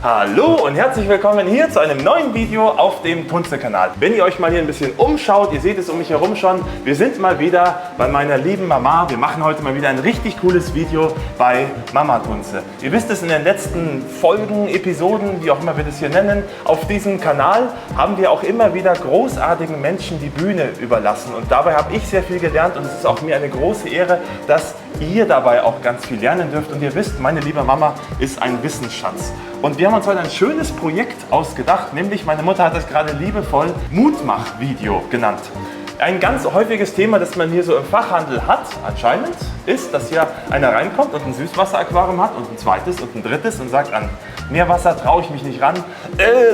Hallo und herzlich willkommen hier zu einem neuen Video auf dem Tunze-Kanal. Wenn ihr euch mal hier ein bisschen umschaut, ihr seht es um mich herum schon, wir sind mal wieder bei meiner lieben Mama. Wir machen heute mal wieder ein richtig cooles Video bei Mama Tunze. Ihr wisst es, in den letzten Folgen, Episoden, wie auch immer wir das hier nennen, auf diesem Kanal haben wir auch immer wieder großartigen Menschen die Bühne überlassen. Und dabei habe ich sehr viel gelernt und es ist auch mir eine große Ehre, dass ihr dabei auch ganz viel lernen dürft. Und ihr wisst, meine liebe Mama ist ein Wissensschatz. Und wir haben uns heute ein schönes Projekt ausgedacht, nämlich meine Mutter hat es gerade liebevoll Mutmach-Video genannt. Ein ganz häufiges Thema, das man hier so im Fachhandel hat, anscheinend, ist, dass hier einer reinkommt und ein Süßwasseraquarium hat und ein zweites und ein drittes und sagt, an Meerwasser traue ich mich nicht ran,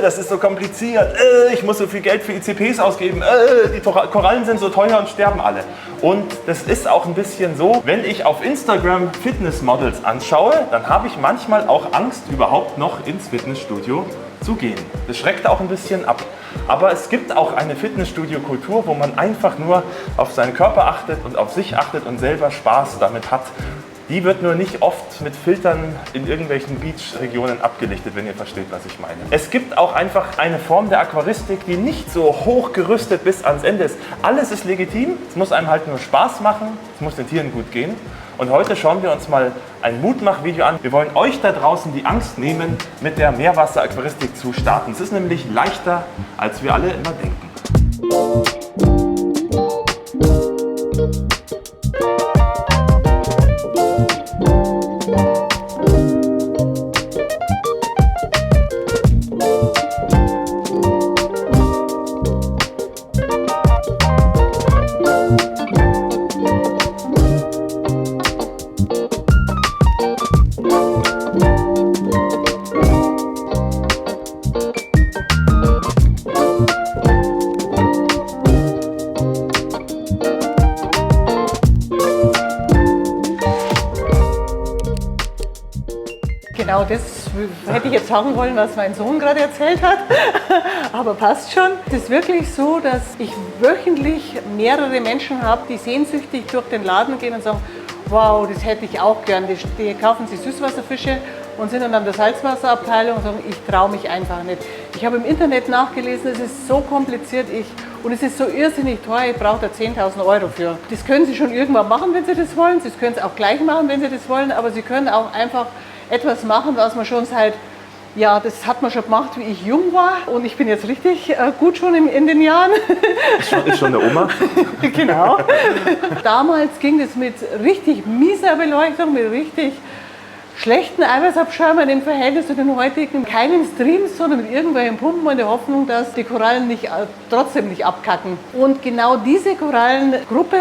das ist so kompliziert, ich muss so viel Geld für ICPs ausgeben, die Korallen sind so teuer und sterben alle. Und das ist auch ein bisschen so, wenn ich auf Instagram Fitnessmodels anschaue, dann habe ich manchmal auch Angst, überhaupt noch ins Fitnessstudio zu gehen. Das schreckt auch ein bisschen ab. Aber es gibt auch eine Fitnessstudio-Kultur, wo man einfach nur auf seinen Körper achtet und auf sich achtet und selber Spaß damit hat. Die wird nur nicht oft mit Filtern in irgendwelchen Beach-Regionen abgelichtet, wenn ihr versteht, was ich meine. Es gibt auch einfach eine Form der Aquaristik, die nicht so hoch gerüstet bis ans Ende ist. Alles ist legitim, es muss einem halt nur Spaß machen, es muss den Tieren gut gehen. Und heute schauen wir uns mal ein Mutmach-Video an. Wir wollen euch da draußen die Angst nehmen, mit der Meerwasser-Aquaristik zu starten. Es ist nämlich leichter, als wir alle immer denken. Genau das hätte ich jetzt sagen wollen, was mein Sohn gerade erzählt hat, aber passt schon. Es ist wirklich so, dass ich wöchentlich mehrere Menschen habe, die sehnsüchtig durch den Laden gehen und sagen, wow, das hätte ich auch gern. Die kaufen sich Süßwasserfische und sind dann an der Salzwasserabteilung und sagen, ich traue mich einfach nicht. Ich habe im Internet nachgelesen, es ist so kompliziert und es ist so irrsinnig teuer, ich brauche da 10.000 € für. Das können Sie schon irgendwann machen, wenn Sie das wollen. Sie können es auch gleich machen, wenn Sie das wollen, aber Sie können auch einfach etwas machen, was man schon das hat man schon gemacht, wie ich jung war und ich bin jetzt richtig gut schon in den Jahren. Ist schon eine Oma? Genau. Damals ging das mit richtig mieser Beleuchtung, mit richtig schlechten Eiweißabschäumern im Verhältnis zu den heutigen. Keinen Streams, sondern mit irgendwelchen Pumpen in der Hoffnung, dass die Korallen trotzdem nicht abkacken. Und genau diese Korallengruppe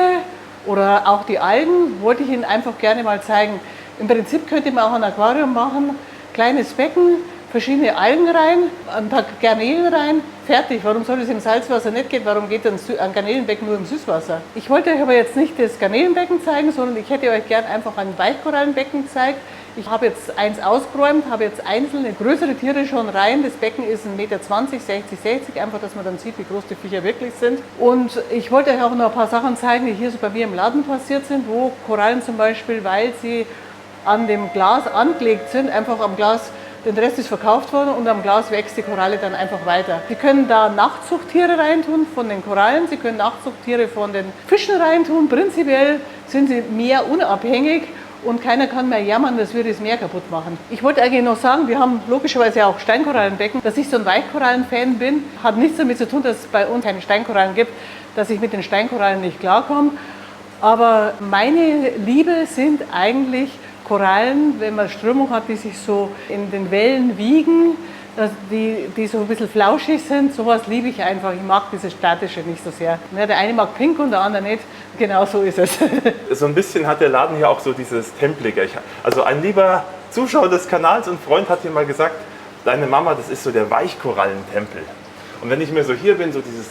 oder auch die Algen wollte ich Ihnen einfach gerne mal zeigen. Im Prinzip könnte man auch ein Aquarium machen, kleines Becken, verschiedene Algen rein, ein paar Garnelen rein, fertig. Warum soll es im Salzwasser nicht gehen? Warum geht ein Garnelenbecken nur im Süßwasser? Ich wollte euch aber jetzt nicht das Garnelenbecken zeigen, sondern ich hätte euch gern einfach ein Weichkorallenbecken gezeigt. Ich habe jetzt eins ausgeräumt, habe jetzt einzelne größere Tiere schon rein. Das Becken ist 1,20 Meter, 60, einfach, dass man dann sieht, wie groß die Viecher wirklich sind. Und ich wollte euch auch noch ein paar Sachen zeigen, die hier so bei mir im Laden passiert sind, wo Korallen zum Beispiel, weil sie an dem Glas angelegt sind, einfach am Glas, den Rest ist verkauft worden und am Glas wächst die Koralle dann einfach weiter. Sie können da Nachzuchttiere reintun von den Korallen, Sie können Nachzuchttiere von den Fischen reintun. Prinzipiell sind sie mehr unabhängig und keiner kann mehr jammern, dass wir das Meer kaputt machen. Ich wollte eigentlich noch sagen, wir haben logischerweise auch Steinkorallenbecken. Dass ich so ein Weichkorallen-Fan bin, hat nichts damit zu tun, dass es bei uns keine Steinkorallen gibt, dass ich mit den Steinkorallen nicht klarkomme. Aber meine Liebe sind eigentlich Korallen, wenn man Strömung hat, die sich so in den Wellen wiegen, die so ein bisschen flauschig sind, sowas liebe ich einfach. Ich mag dieses Statische nicht so sehr. Ja, der eine mag pink und der andere nicht. Genau so ist es. So ein bisschen hat der Laden hier auch so dieses Templige. Also ein lieber Zuschauer des Kanals und Freund hat hier mal gesagt, deine Mama, das ist so der Weichkorallentempel. Und wenn ich mir so hier bin, so dieses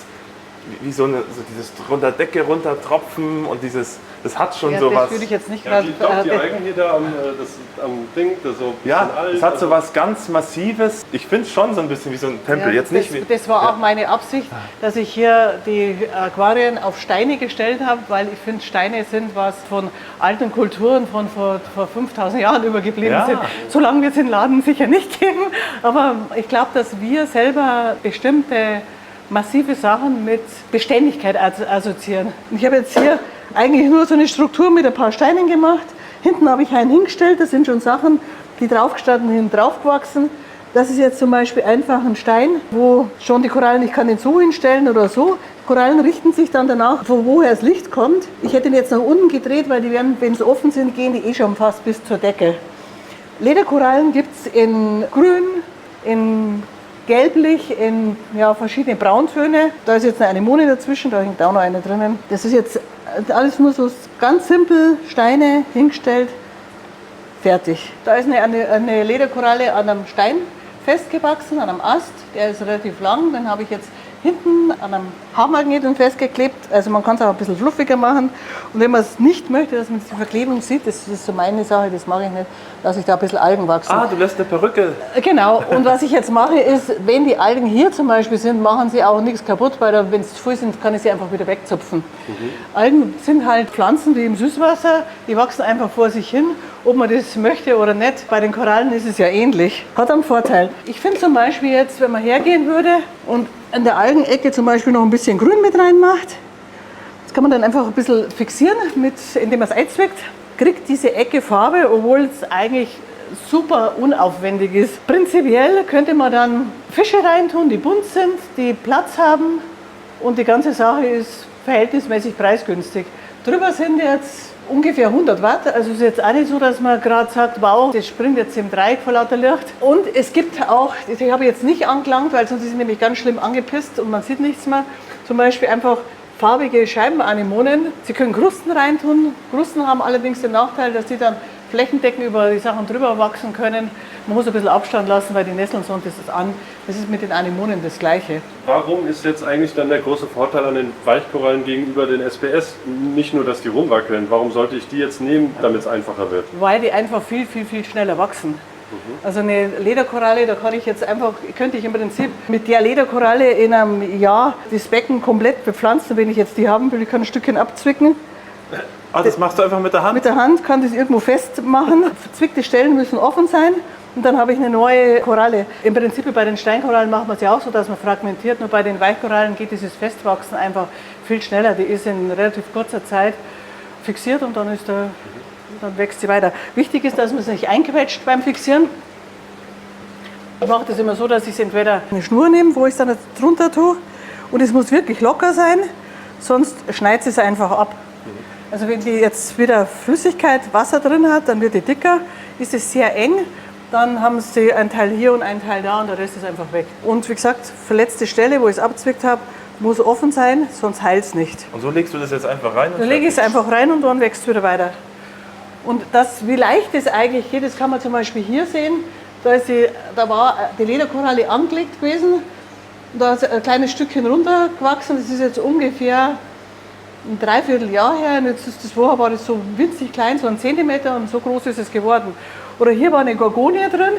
wie so dieses runter Decke runtertropfen und dieses, das hat schon Ja, sowas. das würde ich jetzt nicht Ja, gerade. die Algen hier da am Ding, das so ein bisschen Ja, alt. es hat so was ganz Massives. Ich finde es schon so ein bisschen wie so ein Tempel. Ja, Jetzt nicht wie, das war auch meine Absicht, dass ich hier die Aquarien auf Steine gestellt habe, weil ich finde, Steine sind was von alten Kulturen von vor 5000 Jahren übergeblieben Ja. sind. So lange wird es den Laden sicher nicht geben, aber ich glaube, dass wir selber bestimmte massive Sachen mit Beständigkeit assoziieren. Und ich habe jetzt hier eigentlich nur so eine Struktur mit ein paar Steinen gemacht. Hinten habe ich einen hingestellt, das sind schon Sachen, die draufgestanden sind, draufgewachsen. Das ist jetzt zum Beispiel einfach ein Stein, wo schon die Korallen, ich kann den so hinstellen oder so. Die Korallen richten sich dann danach, von woher das Licht kommt. Ich hätte ihn jetzt nach unten gedreht, weil die werden, wenn sie offen sind, gehen die eh schon fast bis zur Decke. Lederkorallen gibt es in grün, in gelblich, in verschiedene Brauntöne. Da ist jetzt eine Anemone dazwischen, da hängt auch noch eine drinnen. Das ist jetzt alles nur so ganz simpel, Steine hingestellt, fertig. Da ist eine Lederkoralle an einem Stein festgewachsen, an einem Ast. Der ist relativ lang, den habe ich jetzt hinten an einem Haarmagneten festgeklebt. Also man kann es auch ein bisschen fluffiger machen. Und wenn man es nicht möchte, dass man die Verklebung sieht, das ist so meine Sache, das mache ich nicht, dass ich da ein bisschen Algen wachsen. Ah, du lässt eine Perücke. Genau, und was ich jetzt mache ist, wenn die Algen hier zum Beispiel sind, machen sie auch nichts kaputt, weil wenn sie zu voll sind, kann ich sie einfach wieder wegzupfen. Algen sind halt Pflanzen wie im Süßwasser, die wachsen einfach vor sich hin. Ob man das möchte oder nicht, bei den Korallen ist es ja ähnlich. Hat einen Vorteil. Ich finde zum Beispiel jetzt, wenn man hergehen würde und an der Algenecke zum Beispiel noch ein bisschen Grün mit reinmacht, das kann man dann einfach ein bisschen fixieren, indem man es einzwickt, kriegt diese Ecke Farbe, obwohl es eigentlich super unaufwendig ist. Prinzipiell könnte man dann Fische reintun, die bunt sind, die Platz haben und die ganze Sache ist verhältnismäßig preisgünstig. Drüber sind jetzt ungefähr 100 Watt, also es ist jetzt auch nicht so, dass man gerade sagt, wow, das springt jetzt im Dreieck vor lauter Licht. Und es gibt auch, das habe ich jetzt nicht angelangt, weil sonst ist es nämlich ganz schlimm angepisst und man sieht nichts mehr, zum Beispiel einfach farbige Scheibenanemonen. Sie können Krusten reintun. Krusten haben allerdings den Nachteil, dass sie dann flächendeckend über die Sachen drüber wachsen können. Man muss ein bisschen Abstand lassen, weil die nesseln sonst ist es an. Das ist mit den Anemonen das Gleiche. Warum ist jetzt eigentlich dann der große Vorteil an den Weichkorallen gegenüber den SPS? Nicht nur, dass die rumwackeln. Warum sollte ich die jetzt nehmen, damit es einfacher wird? Weil die einfach viel, viel, viel schneller wachsen. Also eine Lederkoralle, da könnte ich im Prinzip mit der Lederkoralle in einem Jahr das Becken komplett bepflanzen, wenn ich jetzt die haben will. Ich kann ein Stückchen abzwicken. Ah, das machst du einfach mit der Hand? Mit der Hand kann das irgendwo festmachen. Verzwickte Stellen müssen offen sein und dann habe ich eine neue Koralle. Im Prinzip bei den Steinkorallen macht man es ja auch so, dass man fragmentiert. Nur bei den Weichkorallen geht dieses Festwachsen einfach viel schneller. Die ist in relativ kurzer Zeit fixiert und dann wächst sie weiter. Wichtig ist, dass man es nicht einquetscht beim Fixieren. Ich mache das immer so, dass ich entweder eine Schnur nehme, wo ich es dann drunter tue und es muss wirklich locker sein, sonst schneidet es einfach ab. Also wenn die jetzt wieder Flüssigkeit, Wasser drin hat, dann wird die dicker. Ist es sehr eng, dann haben sie einen Teil hier und einen Teil da und der Rest ist einfach weg. Und wie gesagt, verletzte Stelle, wo ich es abzwickt habe, muss offen sein, sonst heilt es nicht. Und so legst du das jetzt einfach rein? Dann lege ich es einfach rein und dann wächst es wieder weiter. Und wie leicht das eigentlich geht, das kann man zum Beispiel hier sehen. Da war die Lederkoralle angelegt gewesen und da ist ein kleines Stückchen runtergewachsen. Das ist jetzt ungefähr ein Dreivierteljahr her. Und jetzt ist vorher war das so winzig klein, so 1 Zentimeter und so groß ist es geworden. Oder hier war eine Gorgonie drin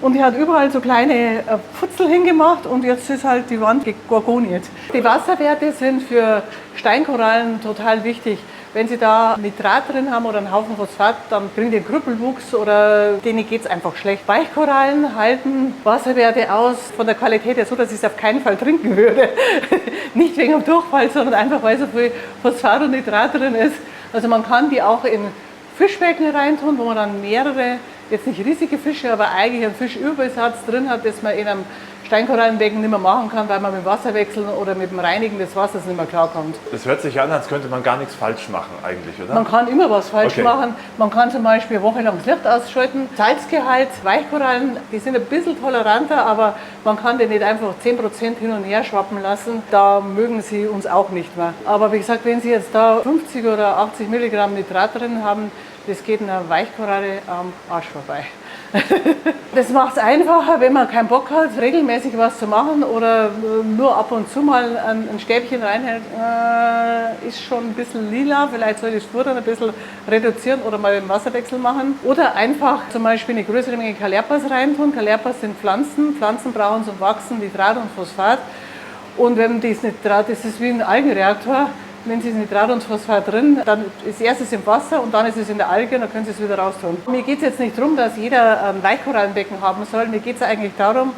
und die hat überall so kleine Pfutzel hingemacht und jetzt ist halt die Wand gegorgoniert. Die Wasserwerte sind für Steinkorallen total wichtig. Wenn Sie da Nitrat drin haben oder einen Haufen Phosphat, dann bringt den Krüppelwuchs oder denen geht es einfach schlecht. Weichkorallen halten Wasserwerte aus von der Qualität her so, dass ich es auf keinen Fall trinken würde. Nicht wegen dem Durchfall, sondern einfach, weil so viel Phosphat und Nitrat drin ist. Also man kann die auch in Fischbecken reintun, wo man dann mehrere, jetzt nicht riesige Fische, aber eigentlich einen Fischübersatz drin hat, das man in einem Steinkorallenbecken nicht mehr machen kann, weil man mit dem Wasserwechseln oder mit dem Reinigen des Wassers nicht mehr klarkommt. Das hört sich an, als könnte man gar nichts falsch machen eigentlich, oder? Man kann immer was falsch machen. Man kann zum Beispiel wochenlang das Licht ausschalten. Salzgehalt, Weichkorallen, die sind ein bisschen toleranter, aber man kann die nicht einfach 10% hin und her schwappen lassen. Da mögen sie uns auch nicht mehr. Aber wie gesagt, wenn Sie jetzt da 50 oder 80 Milligramm Nitrat drin haben, das geht einer Weichkoralle am Arsch vorbei. Das macht es einfacher, wenn man keinen Bock hat, regelmäßig was zu machen oder nur ab und zu mal ein Stäbchen reinhält, ist schon ein bisschen lila. Vielleicht soll ich das Futter ein bisschen reduzieren oder mal den Wasserwechsel machen. Oder einfach zum Beispiel eine größere Menge Calapas reintun. Calapas sind Pflanzen. Pflanzen brauchen zum Wachsen Nitrat und Phosphat. Und wenn das Nitrat, das ist wie ein Algenreaktor, wenn Sie das Nitrat und Phosphat drin, dann ist erstes im Wasser und dann ist es in der Alge und dann können Sie es wieder raustun. Mir geht es jetzt nicht darum, dass jeder ein Weichkorallenbecken haben soll. Mir geht es eigentlich darum,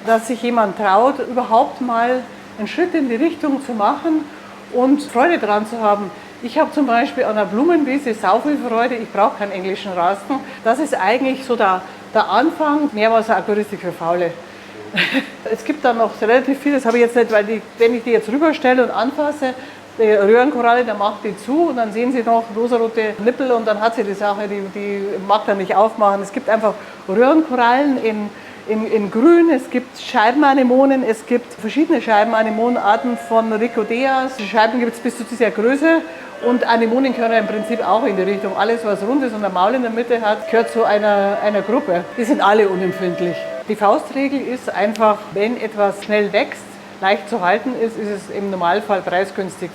dass sich jemand traut, überhaupt mal einen Schritt in die Richtung zu machen und Freude daran zu haben. Ich habe zum Beispiel an der Blumenwiese sau viel Freude, ich brauche keinen englischen Rasten. Das ist eigentlich so der Anfang, Meerwasseraquaristik für Faule. Es gibt dann noch relativ viel, das habe ich jetzt nicht, weil wenn ich die jetzt rüberstelle und anfasse, die Röhrenkoralle, der macht die zu und dann sehen Sie noch rosarote Nippel und dann hat sie die Sache, die mag er nicht aufmachen. Es gibt einfach Röhrenkorallen in Grün, es gibt Scheibenanemonen, es gibt verschiedene Scheibenanemonenarten von Riccodeas. Die Scheiben gibt es bis zu dieser Größe und Anemonen gehören im Prinzip auch in die Richtung. Alles, was rund ist und ein Maul in der Mitte hat, gehört zu einer Gruppe. Die sind alle unempfindlich. Die Faustregel ist einfach, wenn etwas schnell wächst, leicht zu halten ist, ist es im Normalfall preisgünstig.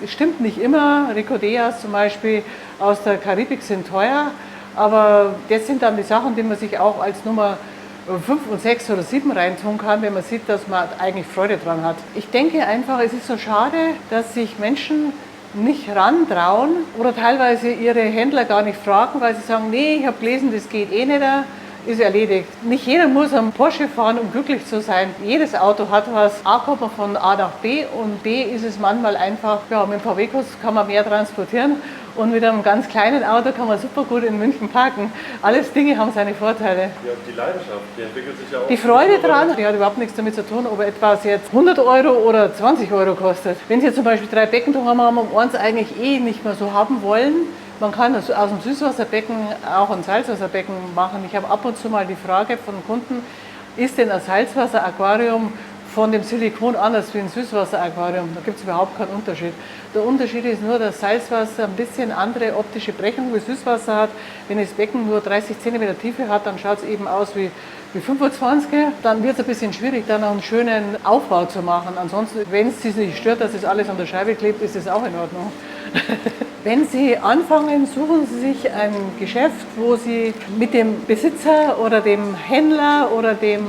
Das stimmt nicht immer. Riccodeas zum Beispiel aus der Karibik sind teuer, aber das sind dann die Sachen, die man sich auch als Nummer 5 und 6 oder 7 reintun kann, wenn man sieht, dass man eigentlich Freude dran hat. Ich denke einfach, es ist so schade, dass sich Menschen nicht rantrauen oder teilweise ihre Händler gar nicht fragen, weil sie sagen, nee, ich habe gelesen, das geht eh nicht. Ist erledigt. Nicht jeder muss am Porsche fahren, um glücklich zu sein. Jedes Auto hat was. A kommt man von A nach B und B ist es manchmal einfach, ja, mit dem VW-Bus kann man mehr transportieren und mit einem ganz kleinen Auto kann man super gut in München parken. Alles Dinge haben seine Vorteile. Ja, die Leidenschaft, die entwickelt sich ja auch. Die Freude dran, die hat überhaupt nichts damit zu tun, ob etwas jetzt 100 € oder 20 € kostet. Wenn Sie jetzt zum Beispiel 3 Becken haben, haben wir uns eigentlich nicht mehr so haben wollen. Man kann aus dem Süßwasserbecken auch ein Salzwasserbecken machen. Ich habe ab und zu mal die Frage von Kunden, ist denn ein Salzwasseraquarium von dem Silikon anders wie ein Süßwasseraquarium? Da gibt es überhaupt keinen Unterschied. Der Unterschied ist nur, dass Salzwasser ein bisschen andere optische Brechung wie Süßwasser hat. Wenn das Becken nur 30 cm Tiefe hat, dann schaut es eben aus wie 25. Dann wird es ein bisschen schwierig, da noch einen schönen Aufbau zu machen. Ansonsten, wenn es Sie nicht stört, dass das alles an der Scheibe klebt, ist es auch in Ordnung. Wenn Sie anfangen, suchen Sie sich ein Geschäft, wo Sie mit dem Besitzer oder dem Händler oder dem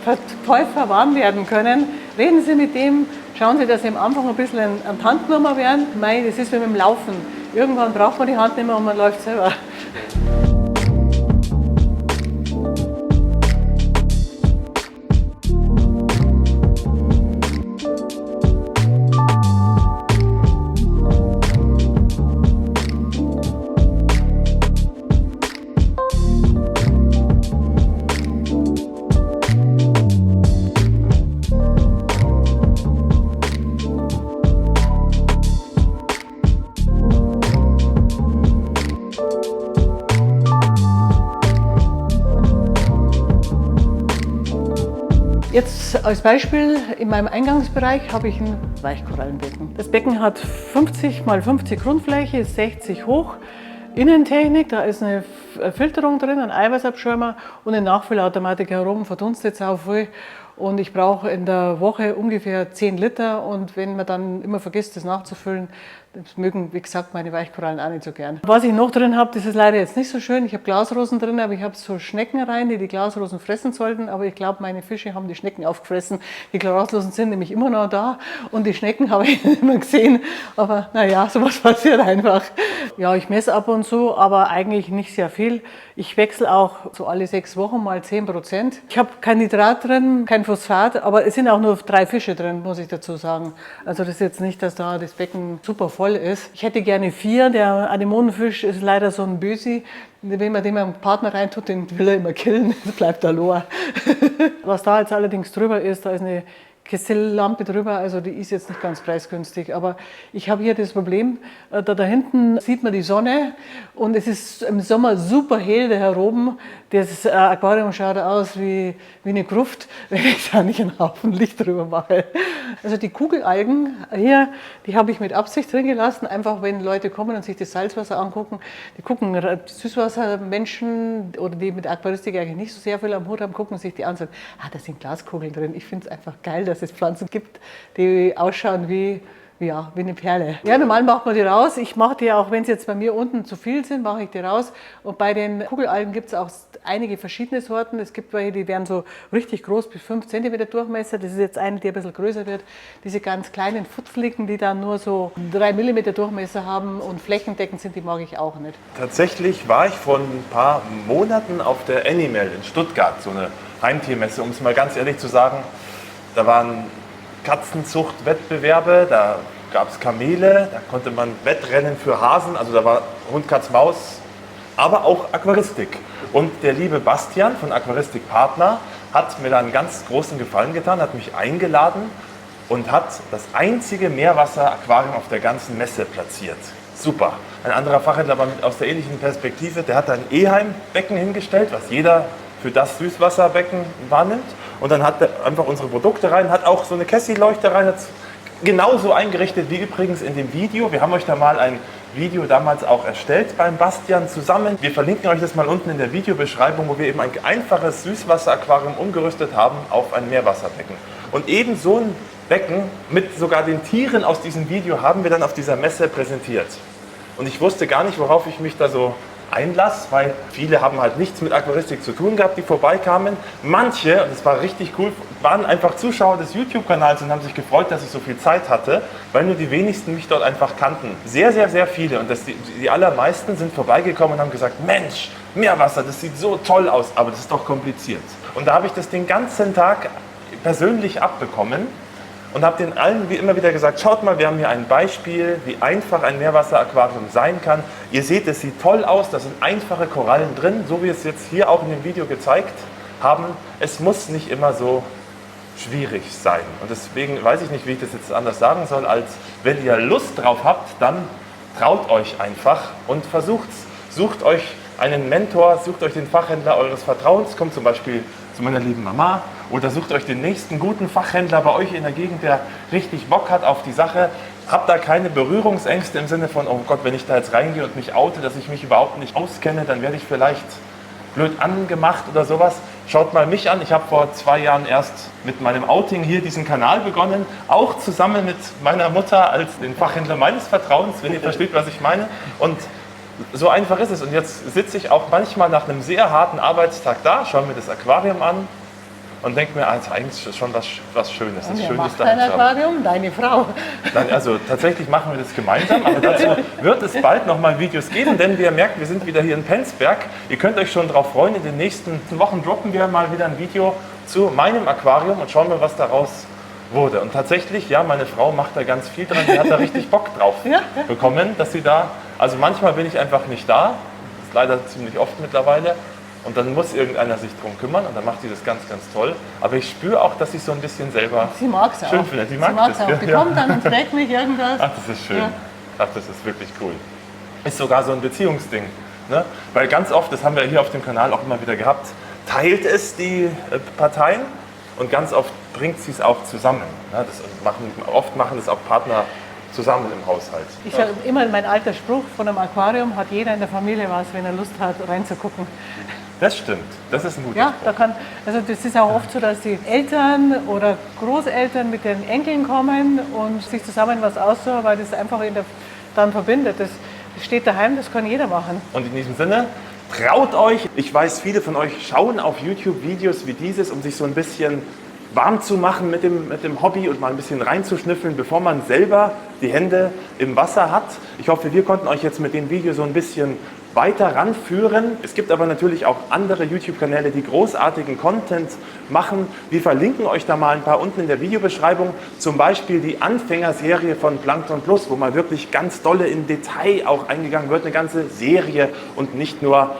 Verkäufer warm werden können. Reden Sie mit dem, schauen Sie, dass Sie am Anfang ein bisschen ein Handnummer werden. Mei, das ist wie mit dem Laufen. Irgendwann braucht man die Hand nicht mehr und man läuft selber. Jetzt als Beispiel, in meinem Eingangsbereich habe ich ein Weichkorallenbecken. Das Becken hat 50 x 50 Grundfläche, ist 60 hoch. Innentechnik, da ist eine Filterung drin, ein Eiweißabschirmer und eine Nachfüllautomatik herum, verdunstet es auch viel. Und ich brauche in der Woche ungefähr 10 Liter und wenn man dann immer vergisst, das nachzufüllen, das mögen, wie gesagt, meine Weichkorallen auch nicht so gern. Was ich noch drin habe, das ist leider jetzt nicht so schön. Ich habe Glasrosen drin, aber ich habe so Schnecken rein, die Glasrosen fressen sollten. Aber ich glaube, meine Fische haben die Schnecken aufgefressen. Die Glasrosen sind nämlich immer noch da und die Schnecken habe ich nicht mehr gesehen. Aber naja, sowas passiert einfach. Ja, ich messe ab und zu, aber eigentlich nicht sehr viel. Ich wechsle auch so alle 6 Wochen mal 10%. Ich habe kein Nitrat drin, kein Phosphat, aber es sind auch nur 3 Fische drin, muss ich dazu sagen. Also das ist jetzt nicht, dass da das Becken super voll ist. Ich hätte gerne 4. Der Anemonenfisch ist leider so ein Bösi. Wenn man dem einen Partner reintut, den will er immer killen, das bleibt da loa. Was da jetzt allerdings drüber ist, da ist eine Kestellampe drüber, also die ist jetzt nicht ganz preisgünstig, aber ich habe hier das Problem, da hinten sieht man die Sonne und es ist im Sommer super hell da heroben. Das Aquarium schaut aus wie eine Gruft, wenn ich da nicht einen Haufen Licht drüber mache. Also die Kugelalgen hier, die habe ich mit Absicht drin gelassen, einfach wenn Leute kommen und sich das Salzwasser angucken. Die gucken, Süßwassermenschen oder die mit Aquaristik eigentlich nicht so sehr viel am Hut haben, gucken sich die an und sagen, da sind Glaskugeln drin. Ich finde es einfach geil, dass es Pflanzen gibt, die ausschauen wie eine Perle. Ja, normal macht man die raus. Ich mache die auch, wenn sie jetzt bei mir unten zu viel sind, mache ich die raus. Und bei den Kugelalgen gibt es auch einige verschiedene Sorten. Es gibt welche, die werden so richtig groß, bis 5 cm Durchmesser. Das ist jetzt eine, die ein bisschen größer wird. Diese ganz kleinen Futzflicken, die dann nur so 3 mm Durchmesser haben und flächendeckend sind, die mag ich auch nicht. Tatsächlich war ich vor ein paar Monaten auf der Animal in Stuttgart, so eine Heimtiermesse, um es mal ganz ehrlich zu sagen. Da waren Katzenzuchtwettbewerbe, da gab es Kamele, da konnte man Wettrennen für Hasen, also da war Hund, Katz, Maus, aber auch Aquaristik. Und der liebe Bastian von Aquaristik Partner hat mir da einen ganz großen Gefallen getan, hat mich eingeladen und hat das einzige Meerwasser-Aquarium auf der ganzen Messe platziert. Super. Ein anderer Fachhändler aber aus der ähnlichen Perspektive, der hat ein Eheim-Becken hingestellt, was jeder für das Süßwasserbecken wahrnimmt. Und dann hat er einfach unsere Produkte rein, hat auch so eine Cassie-Leuchte rein, hat es genauso eingerichtet wie übrigens in dem Video. Wir haben euch da mal ein Video damals auch erstellt beim Bastian zusammen. Wir verlinken euch das mal unten in der Videobeschreibung, wo wir eben ein einfaches Süßwasser-Aquarium umgerüstet haben auf ein Meerwasserbecken. Und eben so ein Becken mit sogar den Tieren aus diesem Video haben wir dann auf dieser Messe präsentiert. Und ich wusste gar nicht, worauf ich mich da so einlass, weil viele haben halt nichts mit Aquaristik zu tun gehabt, die vorbeikamen. Manche, und das war richtig cool, waren einfach Zuschauer des YouTube-Kanals und haben sich gefreut, dass ich so viel Zeit hatte, weil nur die wenigsten mich dort einfach kannten. Sehr, sehr, sehr viele. Und die allermeisten sind vorbeigekommen und haben gesagt, Mensch, Meerwasser, das sieht so toll aus, aber das ist doch kompliziert. Und da habe ich das den ganzen Tag persönlich abbekommen und habe den allen wie immer wieder gesagt, schaut mal, wir haben hier ein Beispiel, wie einfach ein Meerwasseraquarium sein kann. Ihr seht, es sieht toll aus, da sind einfache Korallen drin, so wie wir es jetzt hier auch in dem Video gezeigt haben. Es muss nicht immer so schwierig sein. Und deswegen weiß ich nicht, wie ich das jetzt anders sagen soll, als wenn ihr Lust drauf habt, dann traut euch einfach und versucht's. Sucht euch einen Mentor, sucht euch den Fachhändler eures Vertrauens, kommt zum Beispiel zu meiner lieben Mama oder sucht euch den nächsten guten Fachhändler bei euch in der Gegend, der richtig Bock hat auf die Sache. Habt da keine Berührungsängste im Sinne von, oh Gott, wenn ich da jetzt reingehe und mich oute, dass ich mich überhaupt nicht auskenne, dann werde ich vielleicht blöd angemacht oder sowas. Schaut mal mich an, ich habe vor 2 Jahren erst mit meinem Outing hier diesen Kanal begonnen, auch zusammen mit meiner Mutter als den Fachhändler meines Vertrauens, wenn ihr versteht, was ich meine. Und so einfach ist es. Und jetzt sitze ich auch manchmal nach einem sehr harten Arbeitstag da, schaue mir das Aquarium an und denke mir, eigentlich ist schon was Schönes. Und wer macht dein Aquarium? Deine Frau. Also tatsächlich machen wir das gemeinsam, aber dazu wird es bald nochmal Videos geben, denn wie ihr merkt, wir sind wieder hier in Penzberg. Ihr könnt euch schon darauf freuen, in den nächsten Wochen droppen wir mal wieder ein Video zu meinem Aquarium und schauen mal, was daraus wurde. Und tatsächlich, ja, meine Frau macht da ganz viel dran, die hat da richtig Bock drauf bekommen, dass sie da, also manchmal bin ich einfach nicht da, das ist leider ziemlich oft mittlerweile, und dann muss irgendeiner sich drum kümmern und dann macht sie das ganz, ganz toll. Aber ich spüre auch, dass sie so ein bisschen selber sie mag's schön auch. findet. Sie mag es auch. Die kommt dann und fragt mich irgendwas. Ach, das ist schön. Ja. Ach, das ist wirklich cool. Ist sogar so ein Beziehungsding. Ne? Weil ganz oft, das haben wir hier auf dem Kanal auch immer wieder gehabt, teilt es die Parteien und ganz oft bringt sie es auch zusammen. Ne? Oft machen das auch Partner zusammen im Haushalt. Ich sage immer, mein alter Spruch von einem Aquarium, hat jeder in der Familie was, wenn er Lust hat, reinzugucken. Das stimmt, das ist ein guter Spruch. Also das ist auch oft so, dass die Eltern oder Großeltern mit den Enkeln kommen und sich zusammen was aussuchen, weil das einfach dann verbindet. Das steht daheim, das kann jeder machen. Und in diesem Sinne, traut euch. Ich weiß, viele von euch schauen auf YouTube Videos wie dieses, um sich so ein bisschen warm zu machen mit dem Hobby und mal ein bisschen reinzuschnüffeln, bevor man selber die Hände im Wasser hat. Ich hoffe, wir konnten euch jetzt mit dem Video so ein bisschen weiter ranführen. Es gibt aber natürlich auch andere YouTube-Kanäle, die großartigen Content machen. Wir verlinken euch da mal ein paar unten in der Videobeschreibung. Zum Beispiel die Anfängerserie von Plankton Plus, wo mal wirklich ganz dolle in Detail auch eingegangen wird. Eine ganze Serie und nicht nur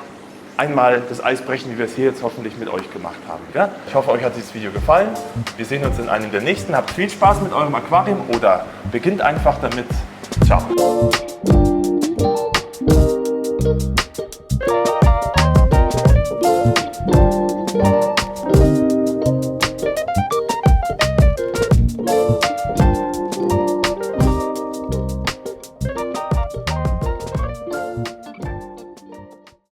einmal das Eis brechen, wie wir es hier jetzt hoffentlich mit euch gemacht haben. Ja? Ich hoffe, euch hat dieses Video gefallen. Wir sehen uns in einem der nächsten. Habt viel Spaß mit eurem Aquarium oder beginnt einfach damit. Ciao.